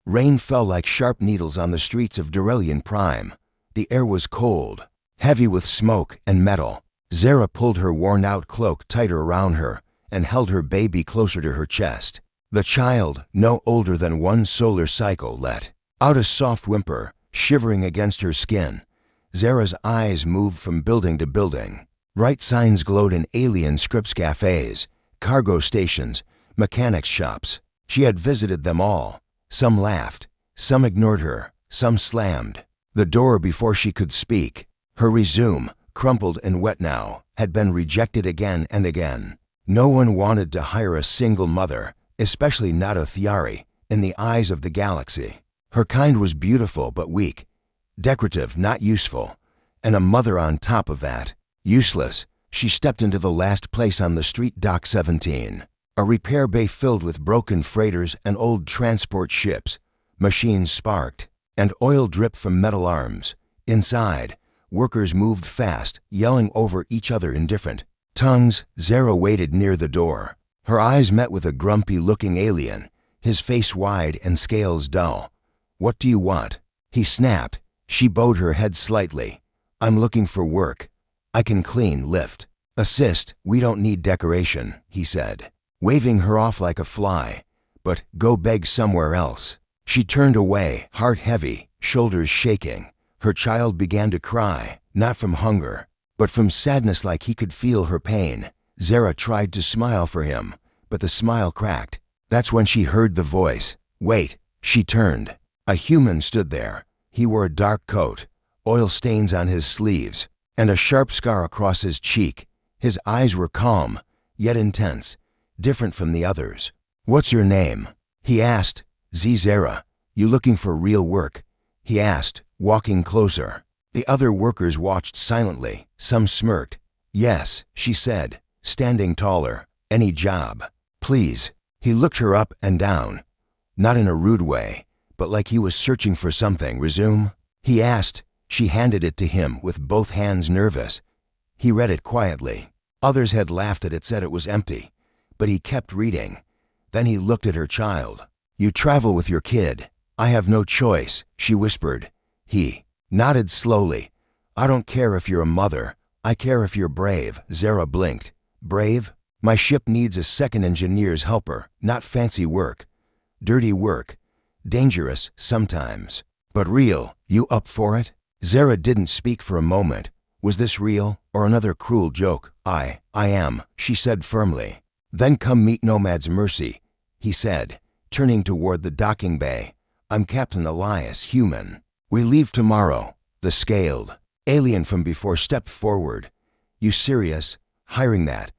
Rain fell like sharp needles on the streets of Darillion Prime. The air was cold, heavy with smoke and metal. Zara pulled her worn-out cloak tighter around her and held her baby closer to her chest. The child, no older than one solar cycle, let out a soft whimper, shivering against her skin. Zara's eyes moved from building to building. Bright signs glowed in alien scripts cafes, cargo stations, mechanics shops. She had visited them all. Some laughed, some ignored her, some slammed the door before she could speak. Her resume, crumpled and wet now, had been rejected again and again. No one wanted to hire a single mother, especially not a Thiari, in the eyes of the galaxy. Her kind was beautiful but weak, decorative, not useful, and a mother on top of that. Useless. She stepped into the last place on the street, Dock 17. A repair bay filled with broken freighters and old transport ships. Machines sparked, and oil dripped from metal arms. Inside, workers moved fast, yelling over each other in different tongues. Zara waited near the door. Her eyes met with a grumpy-looking alien, his face wide and scales dull. "What do you want?" he snapped. She bowed her head slightly. "I'm looking for work. I can clean, lift, assist. We don't need decoration," he said, waving her off like a fly. "But go beg somewhere else." She turned away, heart heavy, shoulders shaking. Her child began to cry, not from hunger, but from sadness, like he could feel her pain. Zara tried to smile for him, but the smile cracked. That's when she heard the voice. "Wait." She turned. A human stood there. He wore a dark coat, oil stains on his sleeves, and a sharp scar across his cheek. His eyes were calm, yet intense, different from the others. "What's your name?" he asked. "Zara. You looking for real work?" he asked, walking closer. The other workers watched silently. Some smirked. "Yes," she said, standing taller. "Any job, please." He looked her up and down, not in a rude way, but like he was searching for something. "Resume?" he asked. She handed it to him with both hands, nervous. He read it quietly. Others had laughed at it, said it was empty, but he kept reading. Then he looked at her child. "You travel with your kid. I have no choice," she whispered. He nodded slowly. "I don't care if you're a mother. I care if you're brave." Zara blinked. "Brave? My ship needs a second engineer's helper, not fancy work. Dirty work. Dangerous sometimes, but real. You up for it?" Zara didn't speak for a moment. Was this real or another cruel joke? I am," she said firmly. "Then come meet Nomad's Mercy," he said, turning toward the docking bay. "I'm Captain Elias, human. We leave tomorrow." The scaled alien from before stepped forward. "You serious? Hiring that?"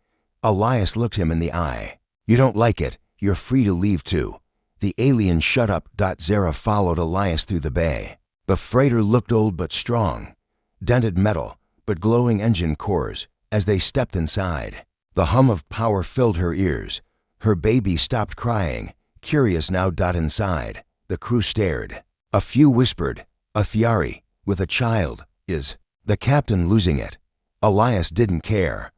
Elias looked him in the eye. "You don't like it? You're free to leave too." The alien shut up. Zara followed Elias through the bay. The freighter looked old but strong. Dented metal, but glowing engine cores. As they stepped inside, the hum of power filled her ears. Her baby stopped crying, curious now. Inside, the crew stared. A few whispered, "A Thiari, with a child, is the captain losing it?" Elias didn't care.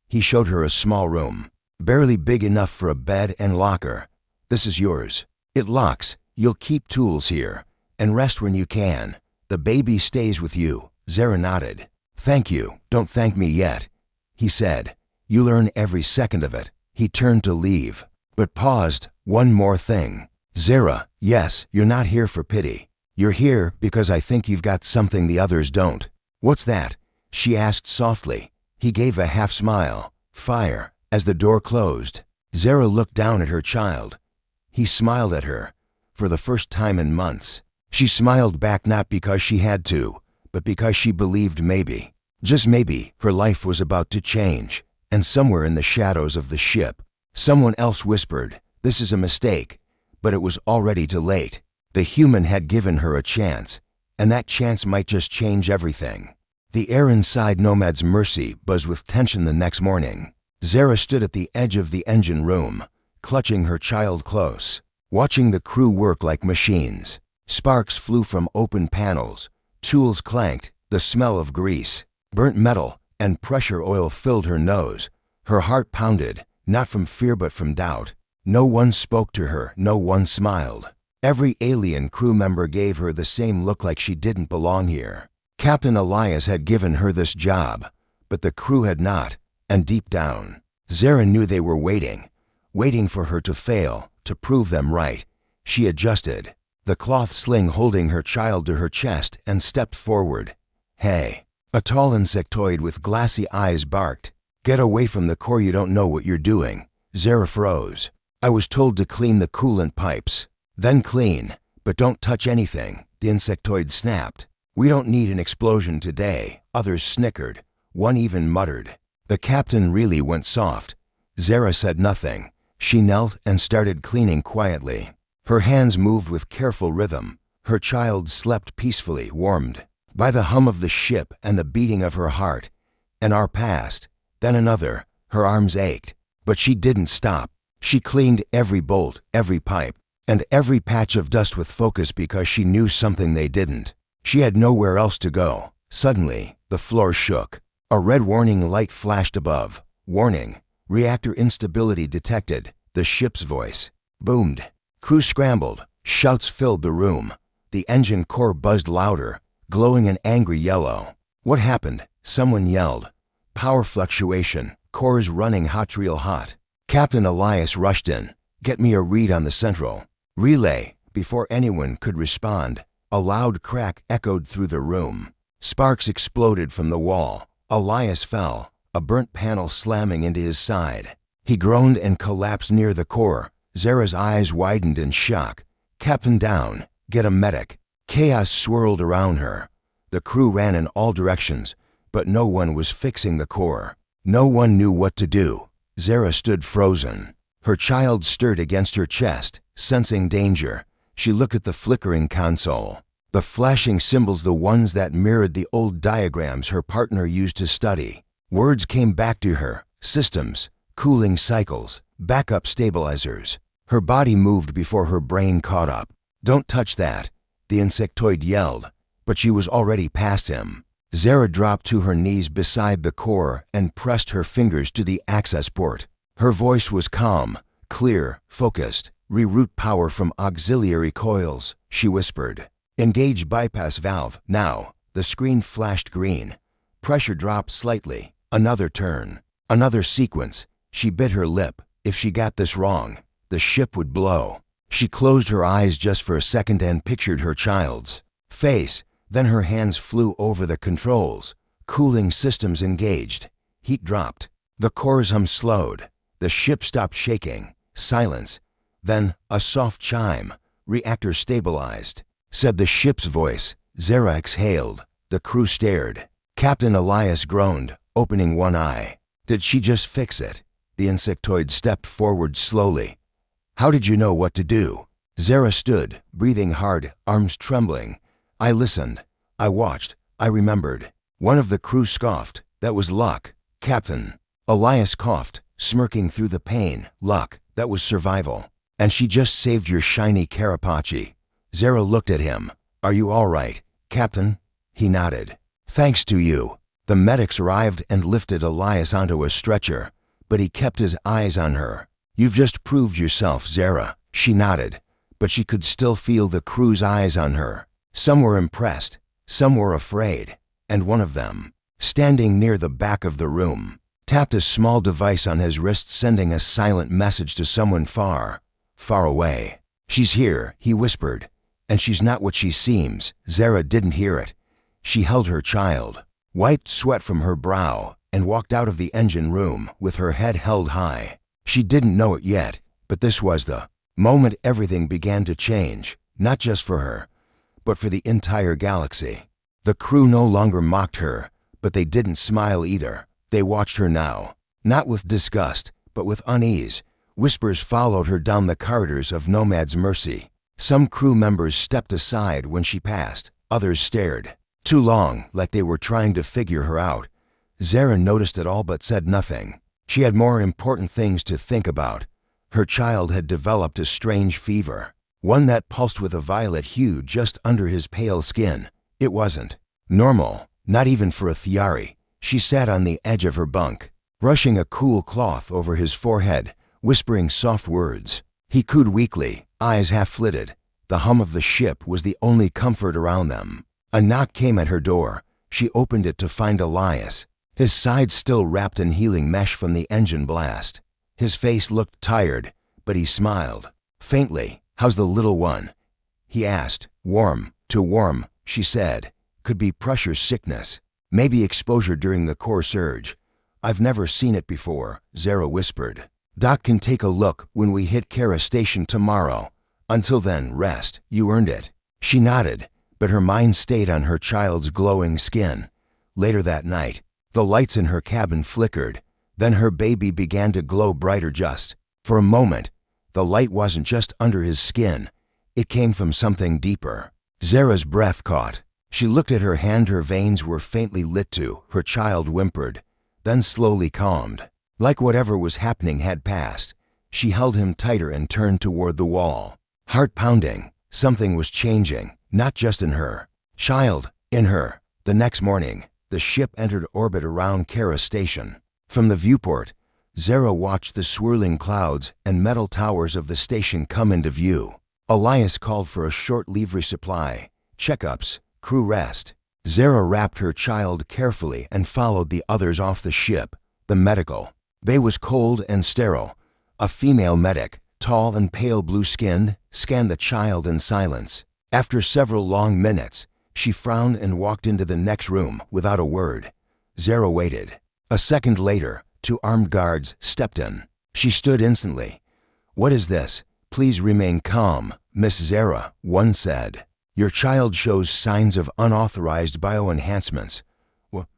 He showed her a small room, barely big enough for a bed and locker. "This is yours. It locks. You'll keep tools here, and rest when you can. The baby stays with you." Zara nodded. "Thank you. Don't thank me yet," he said. "You'll earn every second of it." He turned to leave, but paused. "One more thing." "Zara, yes, you're not here for pity. You're here because I think you've got something the others don't." "What's that?" she asked softly. He gave a half smile. "Fire." As the door closed, Zara looked down at her child. He smiled at her, for the first time in months. She smiled back, not because she had to, but because she believed maybe, just maybe, her life was about to change. And somewhere in the shadows of the ship, someone else whispered, "This is a mistake," but it was already too late. The human had given her a chance, and that chance might just change everything. The air inside Nomad's Mercy buzzed with tension. The next morning, Zara stood at the edge of the engine room, clutching her child close, watching the crew work like machines. Sparks flew from open panels, tools clanked, the smell of grease, burnt metal, and pressure oil filled her nose. Her heart pounded, not from fear but from doubt. No one spoke to her, no one smiled. Every alien crew member gave her the same look, like she didn't belong here. Captain Elias had given her this job, but the crew had not, and deep down, Zara knew they were waiting for her to fail, to prove them right. She adjusted the cloth sling holding her child to her chest and stepped forward. "Hey!" A tall insectoid with glassy eyes barked. "Get away from the core, you don't know what you're doing." Zara froze. "I was told to clean the coolant pipes." "Then clean, but don't touch anything," the insectoid snapped. "We don't need an explosion today." Others snickered. One even muttered. The captain really went soft. Zara said nothing. She knelt and started cleaning quietly. Her hands moved with careful rhythm. Her child slept peacefully, warmed by the hum of the ship and the beating of her heart. An hour passed, then another. Her arms ached, but she didn't stop. She cleaned every bolt, every pipe, and every patch of dust with focus, because she knew something they didn't. She had nowhere else to go. Suddenly, the floor shook. A red warning light flashed above. "Warning, reactor instability detected." The ship's voice boomed. Crew scrambled. Shouts filled the room. The engine core buzzed louder, glowing an angry yellow. "What happened?" someone yelled. "Power fluctuation. Core's running hot, real hot." Captain Elias rushed in. "Get me a read on the central relay." Before anyone could respond, a loud crack echoed through the room. Sparks exploded from the wall. Elias fell, a burnt panel slamming into his side. He groaned and collapsed near the core. Zara's eyes widened in shock. "Captain down. Get a medic." Chaos swirled around her. The crew ran in all directions, but no one was fixing the core. No one knew what to do. Zara stood frozen. Her child stirred against her chest, sensing danger. She looked at the flickering console. The flashing symbols, the ones that mirrored the old diagrams her partner used to study. Words came back to her. Systems, cooling cycles, backup stabilizers. Her body moved before her brain caught up. "Don't touch that," the insectoid yelled, but she was already past him. Zara dropped to her knees beside the core and pressed her fingers to the access port. Her voice was calm, clear, focused. "Reroute power from auxiliary coils," she whispered. "Engage bypass valve, now." The screen flashed green. Pressure dropped slightly. Another turn. Another sequence. She bit her lip. If she got this wrong, the ship would blow. She closed her eyes just for a second and pictured her child's face. Then her hands flew over the controls. Cooling systems engaged. Heat dropped. The core's hum slowed. The ship stopped shaking. Silence. Then a soft chime. "Reactor stabilized," said the ship's voice. Zara exhaled. The crew stared. Captain Elias groaned, opening one eye. "Did she just fix it?" The insectoid stepped forward slowly. "How did you know what to do?" Zara stood, breathing hard, arms trembling. "I listened. I watched. I remembered." One of the crew scoffed. "That was luck, Captain." Elias coughed, smirking through the pain. "Luck, that was survival. And she just saved your shiny carapace." Zara looked at him. "Are you all right, Captain?" He nodded. "Thanks to you." The medics arrived and lifted Elias onto a stretcher, but he kept his eyes on her. "You've just proved yourself, Zara." She nodded, but she could still feel the crew's eyes on her. Some were impressed, some were afraid, and one of them, standing near the back of the room, tapped a small device on his wrist, sending a silent message to someone far, far away. "She's here," he whispered, "and she's not what she seems." Zara didn't hear it. She held her child, wiped sweat from her brow, and walked out of the engine room with her head held high. She didn't know it yet, but this was the moment everything began to change, not just for her, but for the entire galaxy. The crew no longer mocked her, but they didn't smile either. They watched her now, not with disgust, but with unease. Whispers followed her down the corridors of Nomad's Mercy. Some crew members stepped aside when she passed. Others stared too long, like they were trying to figure her out. Zara noticed it all but said nothing. She had more important things to think about. Her child had developed a strange fever, one that pulsed with a violet hue just under his pale skin. It wasn't normal, not even for a Thiari. She sat on the edge of her bunk, brushing a cool cloth over his forehead, whispering soft words. He cooed weakly, eyes half-flitted. The hum of the ship was the only comfort around them. A knock came at her door. She opened it to find Elias, his sides still wrapped in healing mesh from the engine blast. His face looked tired, but he smiled. Faintly, "How's the little one?" he asked. "Warm, too warm," she said. "Could be pressure sickness. Maybe exposure during the core surge." "I've never seen it before," Zara whispered. "Doc can take a look when we hit Kara Station tomorrow. Until then, rest. You earned it." She nodded, but her mind stayed on her child's glowing skin. Later that night, the lights in her cabin flickered. Then her baby began to glow brighter just. For a moment, the light wasn't just under his skin. It came from something deeper. Zara's breath caught. She looked at her hand. Her veins were faintly lit too. Her child whimpered, then slowly calmed. Like whatever was happening had passed. She held him tighter and turned toward the wall. Heart pounding. Something was changing, not just in her child, in her. The next morning, the ship entered orbit around Kara Station. From the viewport, Zara watched the swirling clouds and metal towers of the station come into view. Elias called for a short leave resupply, checkups, crew rest. Zara wrapped her child carefully and followed the others off the ship. The medical bay was cold and sterile. A female medic, tall and pale blue-skinned, scanned the child in silence. After several long minutes, she frowned and walked into the next room without a word. Zara waited. A second later, 2 armed guards stepped in. She stood instantly. "What is this? Please remain calm, Miss Zara," one said. "Your child shows signs of unauthorized bioenhancements." What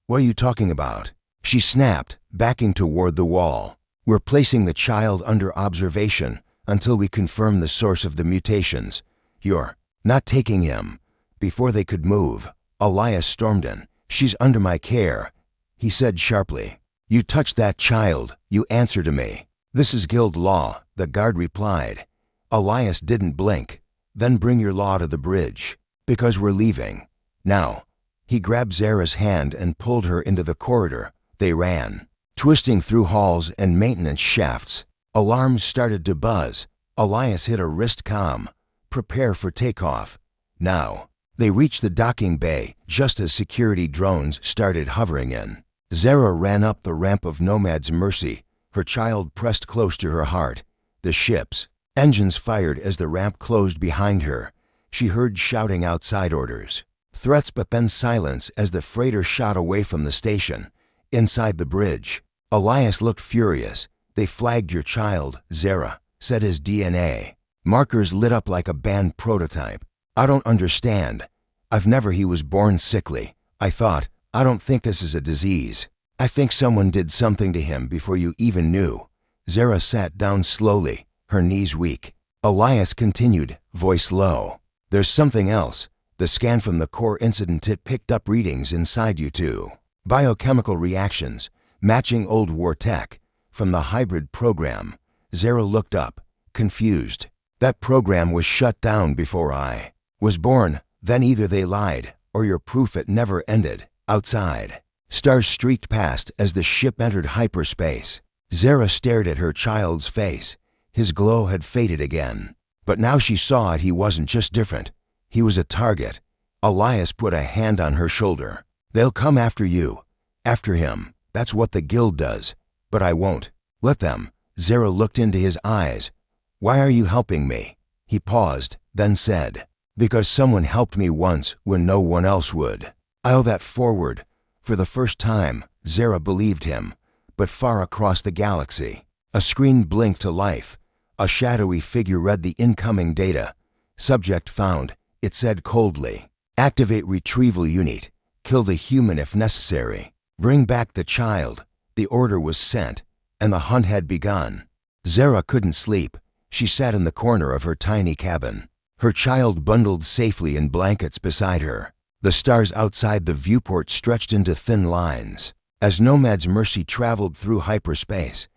are you talking about?" She snapped, backing toward the wall. "We're placing the child under observation until we confirm the source of the mutations. You're not taking him." Before they could move, Elias stormed in. "She's under my care," he said sharply. "You touched that child, you answer to me." "This is guild law," the guard replied. Elias didn't blink. "Then bring your law to the bridge, because we're leaving. Now." He grabbed Zara's hand and pulled her into the corridor. They ran, twisting through halls and maintenance shafts. Alarms started to buzz. Elias hit a wrist comm. "Prepare for takeoff. Now." They reached the docking bay just as security drones started hovering in. Zara ran up the ramp of Nomad's Mercy, her child pressed close to her heart. The ship's engines fired as the ramp closed behind her. She heard shouting outside, orders, threats, but then silence as the freighter shot away from the station. Inside the bridge, Elias looked furious. "They flagged your child," Zara said. "His DNA markers lit up like a banned prototype." "I don't understand. He was born sickly. I don't think this is a disease. I think someone did something to him before you even knew." Zara sat down slowly, her knees weak. Elias continued, voice low. "There's something else. The scan from the core incident, it picked up readings inside you too. Biochemical reactions, matching old war tech, from the hybrid program." Zara looked up, confused. "That program was shut down before I was born. Then either they lied, or you're proof it never ended." Outside, stars streaked past as the ship entered hyperspace. Zara stared at her child's face. His glow had faded again. But now she saw it. He wasn't just different. He was a target. Elias put a hand on her shoulder. "They'll come after you. After him. That's what the guild does. But I won't let them." Zara looked into his eyes. "Why are you helping me?" He paused, then said, "Because someone helped me once when no one else would. I owe that forward." For the first time, Zara believed him. But far across the galaxy, a screen blinked to life. A shadowy figure read the incoming data. "Subject found," it said coldly. "Activate retrieval unit. Kill the human if necessary. Bring back the child." The order was sent, and the hunt had begun. Zara couldn't sleep. She sat in the corner of her tiny cabin, her child bundled safely in blankets beside her. The stars outside the viewport stretched into thin lines as Nomad's Mercy traveled through hyperspace.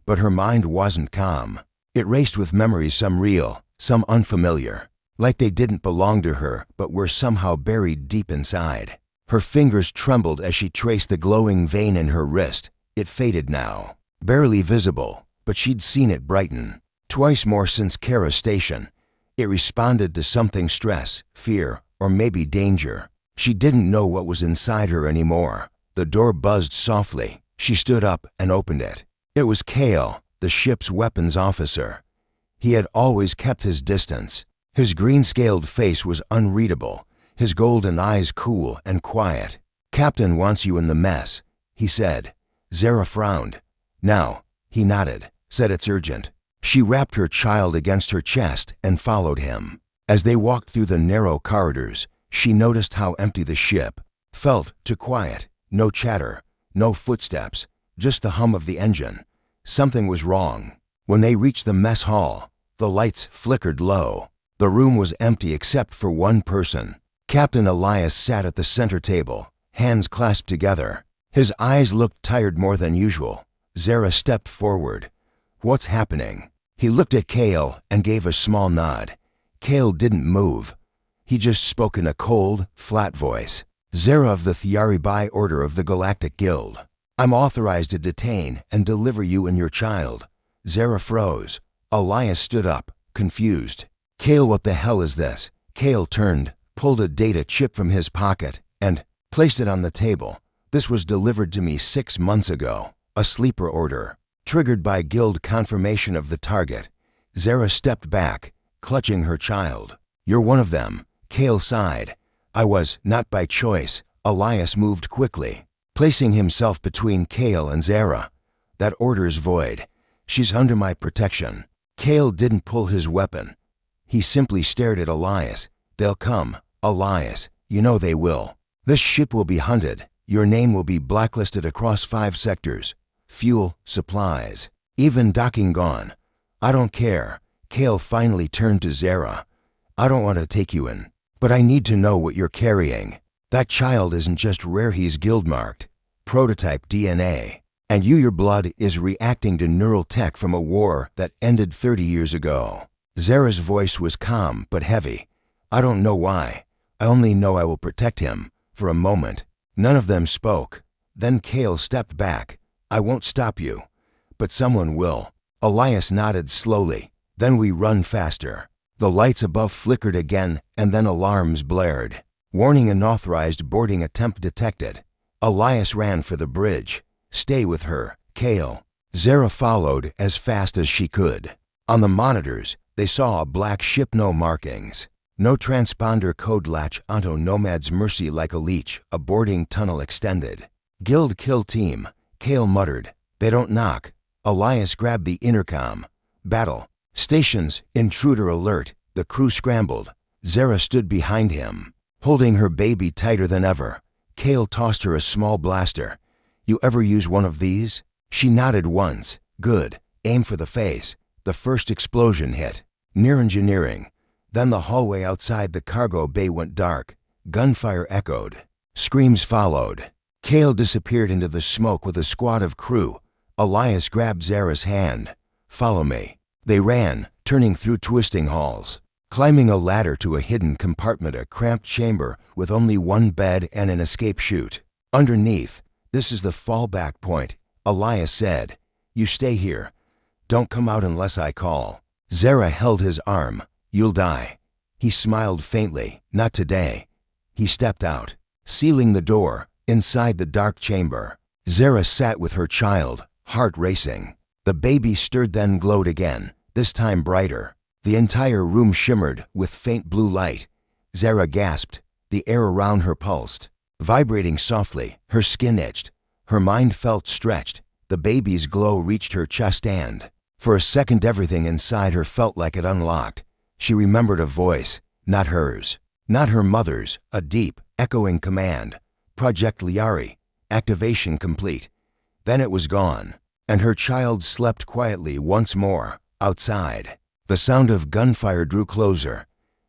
But her mind wasn't calm. It raced with memories, some real, some unfamiliar, like they didn't belong to her but were somehow buried deep inside. Her fingers trembled as she traced the glowing vein in her wrist. It faded now, barely visible, but she'd seen it brighten. Twice more since Kara Station. It responded to something: stress, fear, or maybe danger. She didn't know what was inside her anymore. The door buzzed softly. She stood up and opened it. It was Kale, the ship's weapons officer. He had always kept his distance. His green-scaled face was unreadable, his golden eyes cool and quiet. "Captain wants you in the mess," he said. Zara frowned. "Now," he nodded, said, "it's urgent." She wrapped her child against her chest and followed him. As they walked through the narrow corridors, she noticed how empty the ship felt. Too quiet. No chatter, no footsteps, just the hum of the engine. Something was wrong. When they reached the mess hall, the lights flickered low. The room was empty except for one person. Captain Elias sat at the center table, hands clasped together. His eyes looked tired more than usual. Zara stepped forward. "What's happening?" He looked at Kale and gave a small nod. Kale didn't move. He just spoke in a cold, flat voice. "Zara of the Thiari by order of the Galactic Guild. I'm authorized to detain and deliver you and your child." Zara froze. Elias stood up, confused. "Kale, what the hell is this?" Kale turned, pulled a data chip from his pocket, and placed it on the table. "This was delivered to me 6 months ago. A sleeper order, triggered by guild confirmation of the target." Zara stepped back, clutching her child. "You're one of them." Kale sighed. "I was, not by choice." Elias moved quickly, placing himself between Kale and Zara. "That order's void. She's under my protection." Kale didn't pull his weapon. He simply stared at Elias. "They'll come, Elias. You know they will. This ship will be hunted. Your name will be blacklisted across 5 sectors. Fuel, supplies, even docking gone. I don't care." Kale finally turned to Zara. "I don't want to take you in, but I need to know what you're carrying. That child isn't just rare, he's guild-marked. Prototype DNA. And your blood is reacting to neural tech from a war that ended 30 years ago." Zara's voice was calm but heavy. "I don't know why. I only know I will protect him." For a moment, none of them spoke. Then Kale stepped back. "I won't stop you, but someone will." Elias nodded slowly. "Then we run faster." The lights above flickered again, and then alarms blared. "Warning, unauthorized boarding attempt detected." Elias ran for the bridge. "Stay with her, Kale." Zara followed as fast as she could. On the monitors, they saw a black ship, no markings. No transponder code latch onto Nomad's Mercy like a leech, a boarding tunnel extended. "Guild kill team," Kale muttered. "They don't knock." Elias grabbed the intercom. "Battle stations, intruder alert." The crew scrambled. Zara stood behind him, holding her baby tighter than ever. Kale tossed her a small blaster. "You ever use one of these?" She nodded once. "Good. Aim for the face." The first explosion hit. Near engineering. Then the hallway outside the cargo bay went dark. Gunfire echoed. Screams followed. Kale disappeared into the smoke with a squad of crew. Elias grabbed Zara's hand. "Follow me." They ran, turning through twisting halls, climbing a ladder to a hidden compartment, a cramped chamber with only one bed and an escape chute. Underneath, "This is the fallback point," Elias said. "You stay here. Don't come out unless I call." Zara held his arm. "You'll die." He smiled faintly. "Not today." He stepped out, sealing the door. Inside the dark chamber, Zara sat with her child, heart racing. The baby stirred, then glowed again, this time brighter. The entire room shimmered with faint blue light. Zara gasped. The air around her pulsed, vibrating softly. Her skin itched. Her mind felt stretched. The baby's glow reached her chest, and for a second everything inside her felt like it unlocked. She remembered a voice, not hers, not her mother's, a deep, echoing command. "Project Liari, activation complete." Then it was gone, and her child slept quietly once more, outside. The sound of gunfire drew closer.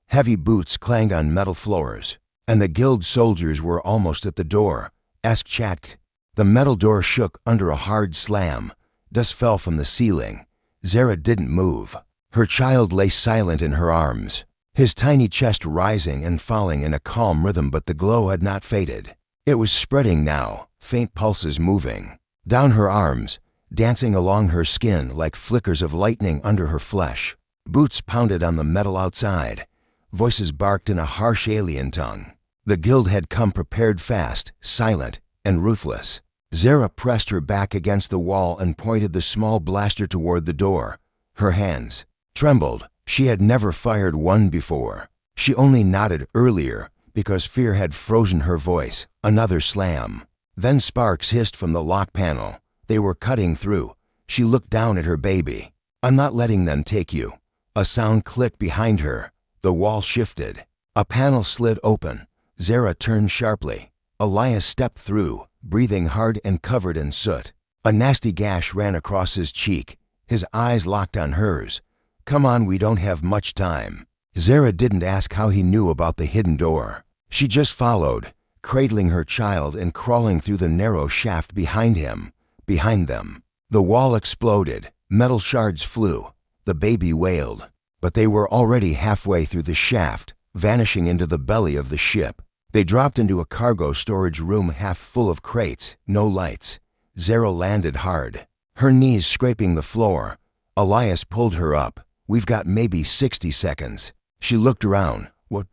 Heavy boots clanged on metal floors, and the guild soldiers were almost at the door. Ask Chatk. The metal door shook under a hard slam. Dust fell from the ceiling. Zara didn't move. Her child lay silent in her arms, his tiny chest rising and falling in a calm rhythm, but the glow had not faded. It was spreading now, faint pulses moving down her arms, dancing along her skin like flickers of lightning under her flesh. Boots pounded on the metal outside. Voices barked in a harsh alien tongue. The guild had come prepared, fast, silent, and ruthless. Zara pressed her back against the wall and pointed the small blaster toward the door. Her hands trembled. She had never fired one before. She only nodded earlier because fear had frozen her voice. Another slam. Then sparks hissed from the lock panel. They were cutting through. She looked down at her baby. "I'm not letting them take you." A sound clicked behind her. The wall shifted. A panel slid open. Zara turned sharply. Elias stepped through, breathing hard and covered in soot. A nasty gash ran across his cheek. His eyes locked on hers. "Come on, we don't have much time." Zara didn't ask how he knew about the hidden door. She just followed, cradling her child and crawling through the narrow shaft behind him, behind them. The wall exploded. Metal shards flew. The baby wailed. But they were already halfway through the shaft, vanishing into the belly of the ship. They dropped into a cargo storage room half full of crates, no lights. Zara landed hard, her knees scraping the floor. Elias pulled her up. "We've got maybe 60 seconds. She looked around. What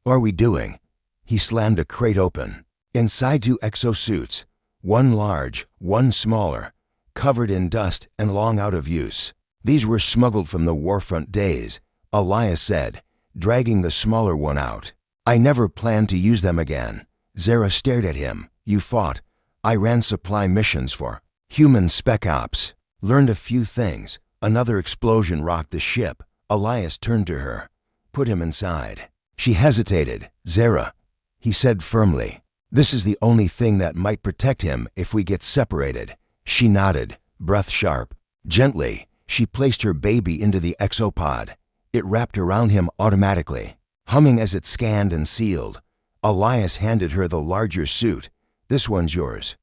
are we doing?" He slammed a crate open. Inside 2 exosuits, one large, one smaller, covered in dust and long out of use. "These were smuggled from the warfront days," Elias said, dragging the smaller one out. "I never planned to use them again." Zara stared at him. "You fought. I ran supply missions for human spec ops. Learned a few things." Another explosion rocked the ship. Elias turned to her. "Put him inside." She hesitated. "Zara," he said firmly, "this is the only thing that might protect him if we get separated." She nodded, breath sharp. Gently, she placed her baby into the exopod. It wrapped around him automatically, humming as it scanned and sealed. Elias handed her the larger suit. "This one's yours."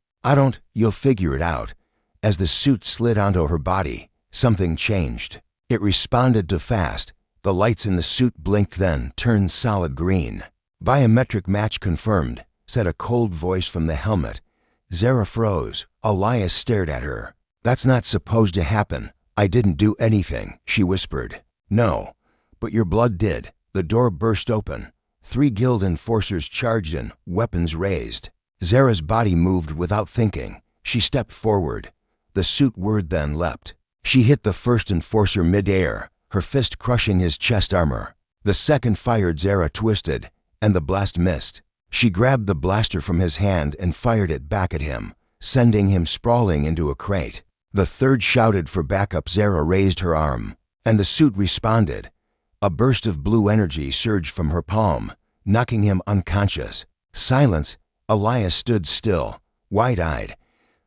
You'll figure it out." As the suit slid onto her body, something changed. It responded to fast. The lights in the suit blinked, then turned solid green. "Biometric match confirmed," said a cold voice from the helmet. Zara froze. Elias stared at her. "That's not supposed to happen." "I didn't do anything," she whispered. "No, but your blood did." The door burst open. 3 guild enforcers charged in, weapons raised. Zara's body moved without thinking. She stepped forward. The suit whirred, then leapt. She hit the first enforcer mid-air, her fist crushing his chest armor. The second fired. Zara twisted, and the blast missed. She grabbed the blaster from his hand and fired it back at him, sending him sprawling into a crate. The third shouted for backup. Zara raised her arm, and the suit responded. A burst of blue energy surged from her palm, knocking him unconscious. Silence. Elias stood still, wide-eyed.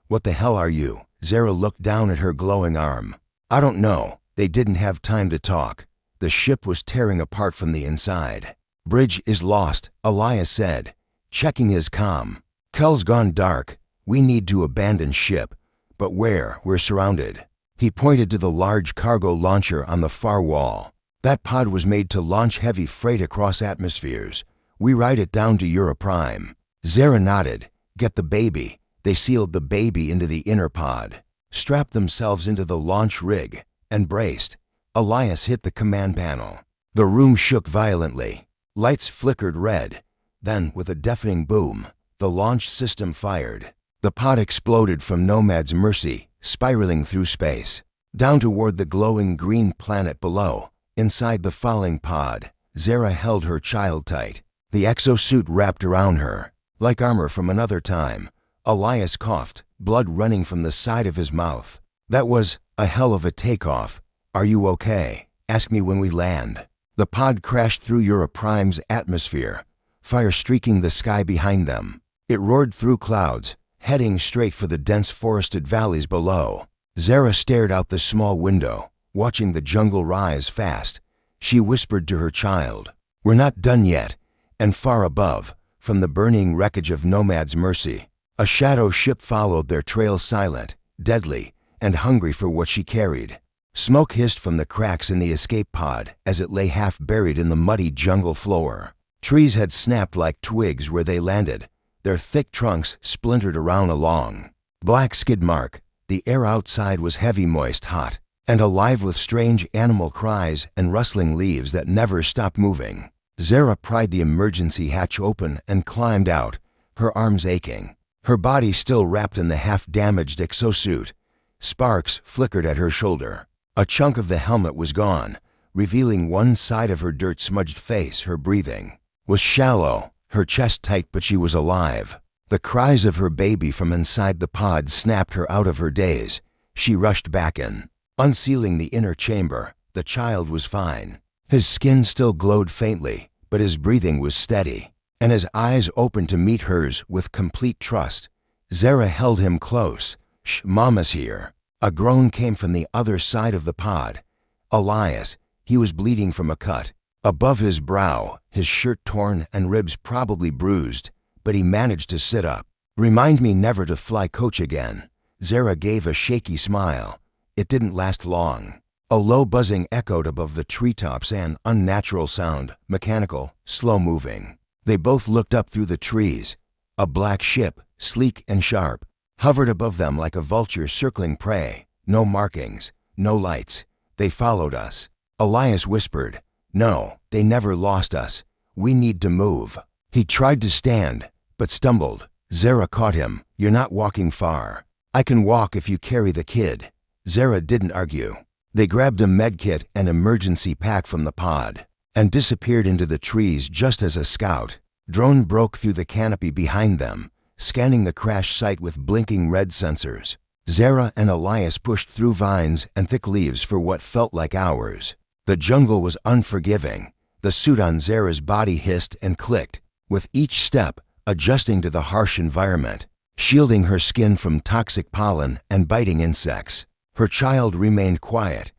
"What the hell are you?" Zara looked down at her glowing arm. "I don't know." They didn't have time to talk. The ship was tearing apart from the inside. "Bridge is lost," Elias said, checking his comm. "Kel's gone dark. We need to abandon ship." "But where? We're surrounded." He pointed to the large cargo launcher on the far wall. "That pod was made to launch heavy freight across atmospheres. We ride it down to Europrime." Zara nodded. "Get the baby." They sealed the baby into the inner pod, strapped themselves into the launch rig, and braced. Elias hit the command panel. The room shook violently. Lights flickered red. Then, with a deafening boom, the launch system fired. The pod exploded from Nomad's Mercy, spiraling through space, down toward the glowing green planet below. Inside the falling pod, Zara held her child tight. The exosuit wrapped around her, like armor from another time. Elias coughed, blood running from the side of his mouth. "That was a hell of a takeoff. Are you okay? Ask me when we land." The pod crashed through Europrime's atmosphere, fire streaking the sky behind them. It roared through clouds, heading straight for the dense forested valleys below. Zara stared out the small window, watching the jungle rise fast. She whispered to her child, "We're not done yet." And far above, from the burning wreckage of Nomad's Mercy, a shadow ship followed their trail, silent, deadly, and hungry for what she carried. Smoke hissed from the cracks in the escape pod as it lay half buried in the muddy jungle floor. Trees had snapped like twigs where they landed, their thick trunks splintered around a long, black skid mark. The air outside was heavy, moist, hot. and alive with strange animal cries and rustling leaves that never stopped moving. Zara pried the emergency hatch open and climbed out, her arms aching, her body still wrapped in the half-damaged exosuit. Sparks flickered at her shoulder. A chunk of the helmet was gone, revealing one side of her dirt-smudged face. Her breathing was shallow, her chest tight, but she was alive. The cries of her baby from inside the pod snapped her out of her daze. She rushed back in. Unsealing the inner chamber, the child was fine. His skin still glowed faintly, but his breathing was steady, and his eyes opened to meet hers with complete trust. Zara held him close. "Shh, Mama's here." A groan came from the other side of the pod. Elias, he was bleeding from a cut above his brow, his shirt torn and ribs probably bruised, but he managed to sit up. "Remind me never to fly coach again." Zara gave a shaky smile. It didn't last long. A low buzzing echoed above the treetops, an unnatural sound, mechanical, slow-moving. They both looked up through the trees. A black ship, sleek and sharp, hovered above them like a vulture circling prey. No markings, no lights. "They followed us." Elias whispered. "No, they never lost us. We need to move." He tried to stand, but stumbled. Zara caught him. "You're not walking far." "I can walk if you carry the kid." Zara didn't argue. They grabbed a medkit and emergency pack from the pod and disappeared into the trees just as a scout drone broke through the canopy behind them, scanning the crash site with blinking red sensors. Zara and Elias pushed through vines and thick leaves for what felt like hours. The jungle was unforgiving. The suit on Zara's body hissed and clicked, with each step adjusting to the harsh environment, shielding her skin from toxic pollen and biting insects. Her child remained quiet,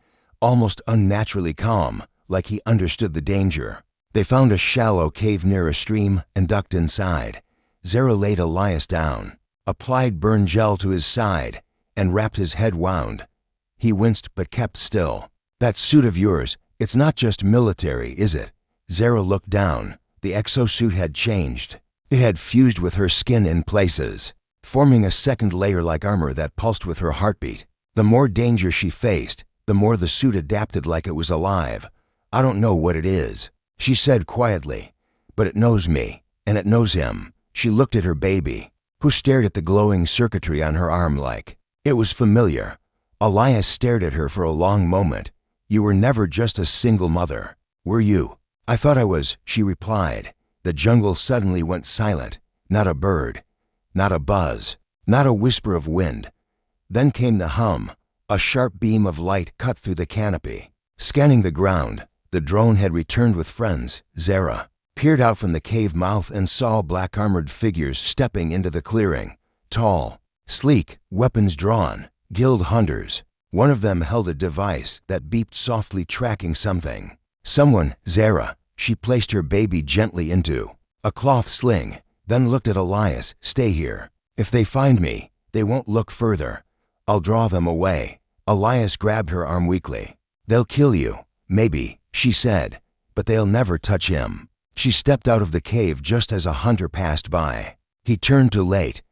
almost unnaturally calm, like he understood the danger. They found a shallow cave near a stream and ducked inside. Zara laid Elias down, applied burn gel to his side, and wrapped his head wound. He winced but kept still. "That suit of yours, it's not just military, is it?" Zara looked down. The exosuit had changed. It had fused with her skin in places, forming a second layer like armor that pulsed with her heartbeat. The more danger she faced, the more the suit adapted like it was alive. "I don't know what it is," she said quietly, "but it knows me, and it knows him." She looked at her baby, who stared at the glowing circuitry on her arm like it was familiar. Elias stared at her for a long moment. "You were never just a single mother, were you?" "I thought I was," she replied. The jungle suddenly went silent. Not a bird, not a buzz, not a whisper of wind. Then came the hum. A sharp beam of light cut through the canopy. Scanning the ground, the drone had returned with friends. Zara peered out from the cave mouth and saw black armored figures stepping into the clearing. Tall, sleek, weapons drawn, guild hunters. One of them held a device that beeped softly, tracking something. Someone, Zara. She placed her baby gently into a cloth sling, then looked at Elias. "Stay here. If they find me, they won't look further. I'll draw them away." Elias grabbed her arm weakly. "They'll kill you, maybe," she said, "but they'll never touch him." She stepped out of the cave just as a hunter passed by. He turned too late.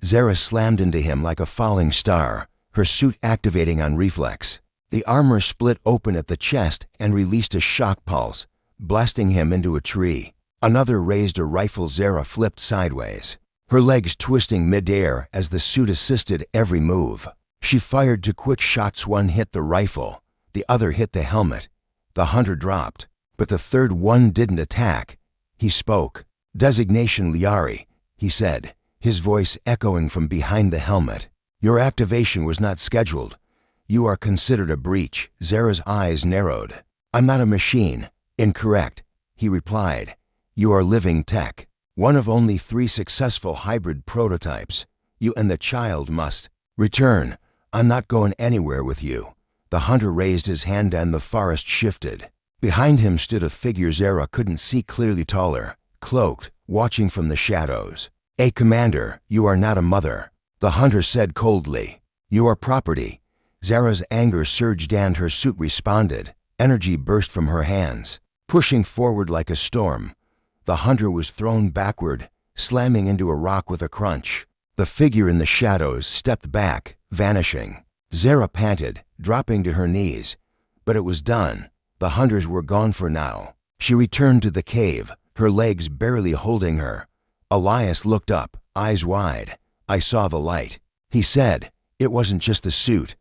Zara slammed into him like a falling star, her suit activating on reflex. The armor split open at the chest and released a shock pulse, blasting him into a tree. Another raised a rifle. Zara flipped sideways, her legs twisting mid-air as the suit assisted every move. She fired 2 quick shots. One hit the rifle, the other hit the helmet. The hunter dropped, but the third one didn't attack. He spoke. "Designation Liari," he said, his voice echoing from behind the helmet. "Your activation was not scheduled. You are considered a breach." Zara's eyes narrowed. "I'm not a machine." "Incorrect," he replied. "You are living tech, one of only 3 successful hybrid prototypes. You and the child must return. I'm not going anywhere with you." The hunter raised his hand and the forest shifted. Behind him stood a figure Zara couldn't see clearly, taller, cloaked, watching from the shadows. "A commander, you are not a mother," the hunter said coldly. "You are property." Zara's anger surged and her suit responded. Energy burst from her hands, pushing forward like a storm. The hunter was thrown backward, slamming into a rock with a crunch. The figure in the shadows stepped back, vanishing. Zara panted, dropping to her knees. But it was done. The hunters were gone for now. She returned to the cave, her legs barely holding her. Elias looked up, eyes wide. "I saw the light," he said. "It wasn't just the suit."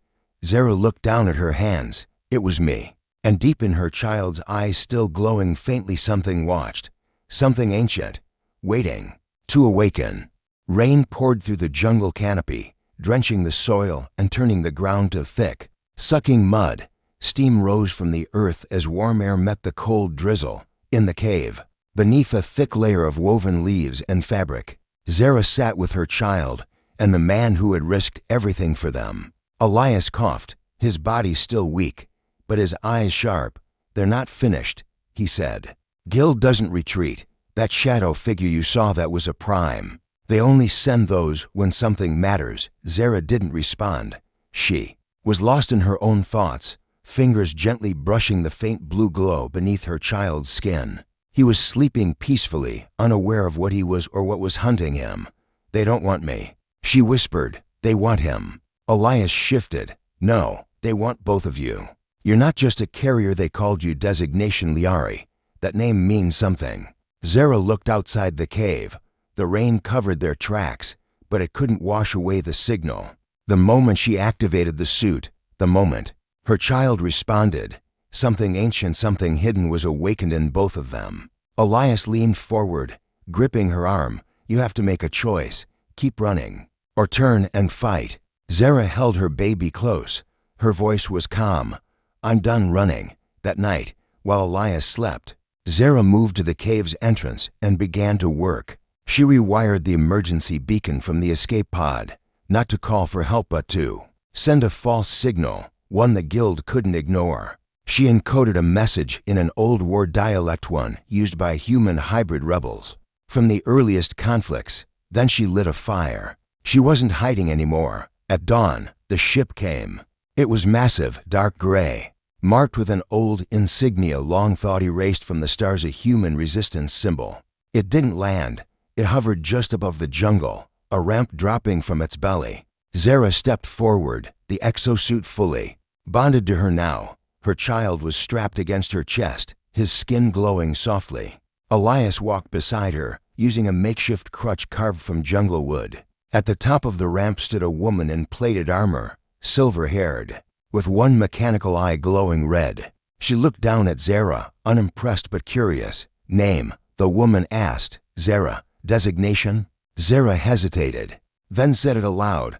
Zara looked down at her hands. "It was me." And deep in her child's eyes, still glowing faintly, something watched. Something ancient, waiting to awaken. Rain poured through the jungle canopy, drenching the soil and turning the ground to thick, sucking mud. Steam rose from the earth as warm air met the cold drizzle. In the cave, beneath a thick layer of woven leaves and fabric, Zara sat with her child and the man who had risked everything for them. Elias coughed, his body still weak, but his eyes sharp. "They're not finished," he said. "Guild doesn't retreat. That shadow figure you saw, that was a prime. They only send those when something matters." Zara didn't respond. She was lost in her own thoughts, fingers gently brushing the faint blue glow beneath her child's skin. He was sleeping peacefully, unaware of what he was or what was hunting him. "They don't want me," she whispered. "They want him." Elias shifted. "No, they want both of you. You're not just a carrier. They called you designation Liari. That name means something." Zara looked outside the cave. The rain covered their tracks, but it couldn't wash away the signal. The moment she activated the suit, the moment her child responded, something ancient, something hidden was awakened in both of them. Elias leaned forward, gripping her arm. "You have to make a choice. Keep running, or turn and fight." Zara held her baby close. Her voice was calm. "I'm done running." That night, while Elias slept, Zara moved to the cave's entrance and began to work. She rewired the emergency beacon from the escape pod, not to call for help but to send a false signal, one the Guild couldn't ignore. She encoded a message in an old war dialect, one used by human hybrid rebels from the earliest conflicts. Then she lit a fire. She wasn't hiding anymore. At dawn, the ship came. It was massive, dark gray, marked with an old insignia long thought erased from the stars, a human resistance symbol. It didn't land. It hovered just above the jungle, a ramp dropping from its belly. Zara stepped forward, the exosuit fully bonded to her now. Her child was strapped against her chest, his skin glowing softly. Elias walked beside her, using a makeshift crutch carved from jungle wood. At the top of the ramp stood a woman in plated armor, silver-haired, with one mechanical eye glowing red. She looked down at Zara, unimpressed but curious. "Name?" the woman asked. "Zara." "Designation?" Zara hesitated, then said it aloud.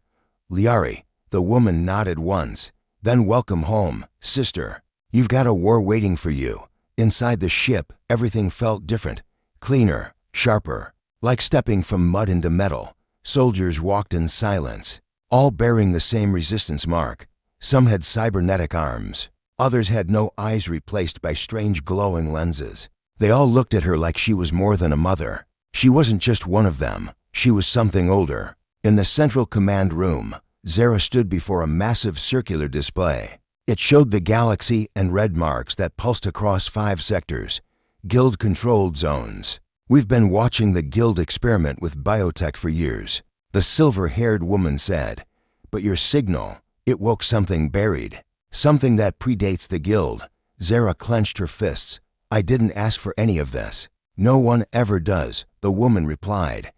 "Liari." The woman nodded once. "Then welcome home, sister. You've got a war waiting for you." Inside the ship, everything felt different, cleaner, sharper, like stepping from mud into metal. Soldiers walked in silence, all bearing the same resistance mark. Some had cybernetic arms. Others had no eyes, replaced by strange glowing lenses. They all looked at her like she was more than a mother. She wasn't just one of them. She was something older. In the central command room, Zara stood before a massive circular display. It showed the galaxy and red marks that pulsed across 5 sectors, Guild-controlled zones. "We've been watching the Guild experiment with biotech for years," the silver-haired woman said. "But your signal, it woke something buried, something that predates the Guild." Zara clenched her fists. "I didn't ask for any of this." "No one ever does," the woman replied.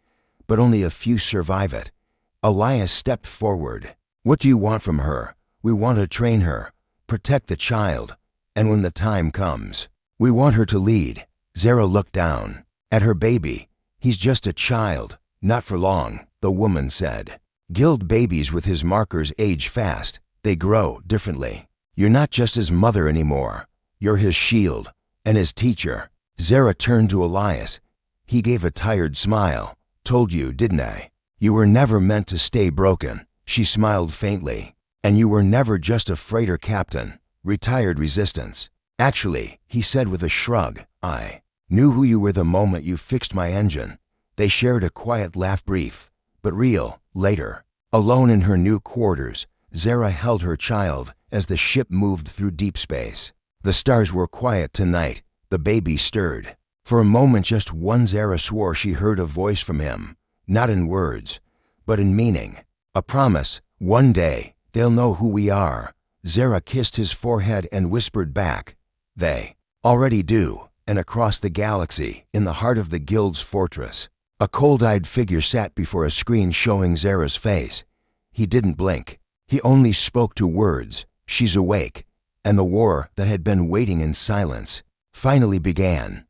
"But only a few survive it." Elias stepped forward. "What do you want from her?" "We want to train her, protect the child, and when the time comes, we want her to lead." Zara looked down at her baby. "He's just a child, not for long," the woman said. "Guild babies with his markers age fast. They grow differently. You're not just his mother anymore. You're his shield and his teacher." Zara turned to Elias. He gave a tired smile. "Told you, didn't I? You were never meant to stay broken." She smiled faintly. "And you were never just a freighter captain, retired resistance." "Actually," he said with a shrug, "I knew who you were the moment you fixed my engine." They shared a quiet laugh, brief but real. Later, alone in her new quarters, Zara held her child as the ship moved through deep space. The stars were quiet tonight. The baby stirred. For a moment, just one, Zara swore she heard a voice from him, not in words, but in meaning. A promise. One day, They'll know who we are." Zara kissed his forehead and whispered back, "They already do." And across the galaxy, in the heart of the Guild's fortress, a cold-eyed figure sat before a screen showing Zara's face. He didn't blink. He only spoke 2 words, "She's awake." And the war that had been waiting in silence finally began.